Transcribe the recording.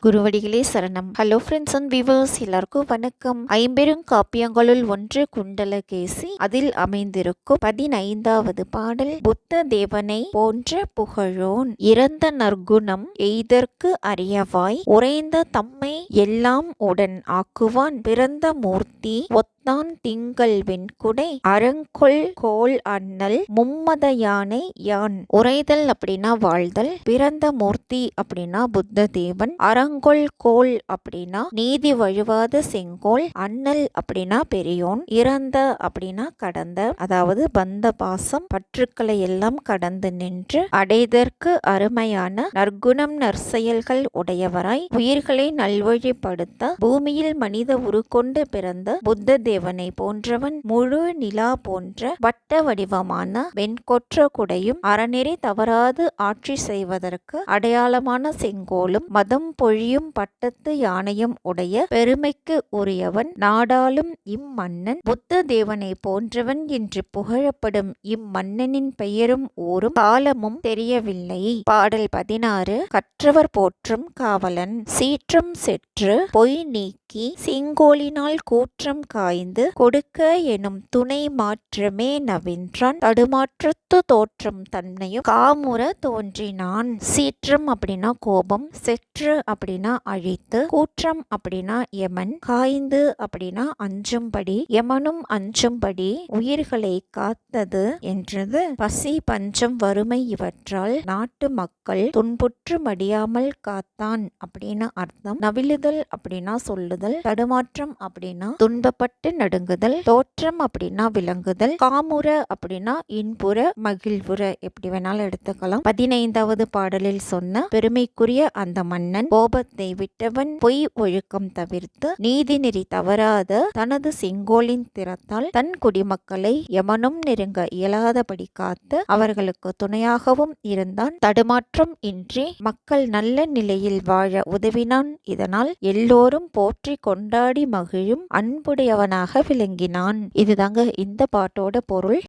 குருவடிகளே சரணம். Hello friends and viewers, எல்லாருக்கும் வணக்கம். ஐம்பெரும் காப்பியங்களுள் ஒன்று குண்டலகேசி. அதில் அமைந்திருக்கும் 15வது பாடல். புத்த தேவனை போன்ற புகழோன் இறந்த நற்குணம் எய்தற்கு அறியவாய் உறைந்த தம்மை எல்லாம் உடன் ஆக்குவான் பிறந்த மூர்த்தி ஒத்தான் திங்கள் வெண்குடை அரங்கொள் கோல் அண்ணல் மும்மத யானை யான். உறைதல் அப்படின்னா வாழ்தல், பிறந்த மூர்த்தி அப்படின்னா புத்த தேவன், அரங்கொள் கோல் அப்படின்னா நீதி வழுவாத செங்கோல், அண்ணல் அப்படின்னா பெரியோன், இறந்த அப்படின்னா கடந்த, அதாவது பந்த பாசம் பற்றுக்களை எல்லாம் கடந்து நின்று அடைதற்கு அருமையான நற்குணம் நற்செயல்கள் உடையவராய் உயிர்களை நல்வழிப்படுத்த பூமியில் மனித உருக்கொண்டு பிறந்த புத்த தேவனை போன்றவன் முழு நிலா போன்ற வட்ட வடிவமான வெண்கொற்ற குடையும் அறநெறி தவறாது ஆட்சி செய்வதற்கு அடையாளமான செங்கோலும் மதம் பொழியும் பட்டத்து யானையும் உடைய பெருமைக்கு உரியவன் நாடாளும் இம்மன்னன் புத்த தேவனை போன்றவன் என்று புகழப்படும் இம்மன்னனின் பெயரும் ஊரும் காலமும் தெரியவில்லை. பாடல் 16. கற்றவர் போற்றும் காவலன் சீற்றம் செற்று பொய் நீக்கி செங்கோலினால் கூற்றம் காய்ந்து கொடுக்க எனும் துணை மாற்றமே நவின்றான் தடுமாற்றத்து தோற்றம் தன்னையும் காமுற தோன்றினான். சீற்றம் அப்படின்னா கோபம், செற்று அப்படின்னா அழித்து, கூற்றம் அப்படின்னா யமன், காய்ந்து அப்படின்னா அஞ்சும்படி, யமனும் அஞ்சும்படி உயிர்களை காத்தது என்றது. பசி பஞ்சம் வறுமை இவற்றால் நாட்டு மக்கள் துன்புற்று மடியாமல் காத்தான் அப்படின்னு அர்த்தம். நவிலுதல் அப்படின்னா சொல்லுதல், தடுமாற்றம் அப்படின்னா துன்பப்பட்டு நடுங்குதல், தோற்றம் அப்படின்னா விளங்குதல், காமுற அப்படின்னா இன்புற மகிழ்வுற, எப்படி வேணாலும் எடுத்துக்கலாம். 15வது பாடலில் சொன்ன பெருமைக்குரிய அந்த மன்னன் கோபத்தை விட்டவன் பொய் ஒழுக்கம் தவிர்த்து நீதி நெறி தவறாத தனது செங்கோலின் திறத்தால் தன் குடிமக்களை யமனும் நெருங்க இயலாதபடி காத்து அவர்களுக்கு துணையாகவும் இருந்தான். தடுமாற்றம் இன்றி மக்கள் நல்ல நிலையில் வாழ உதவினான். இதனால் எல்லோரும் போற்றி கொண்டாடி மகிழும் அன்புடையவனாக விளங்கினான். இதுதாங்க இந்த பாட்டோட பொருள்.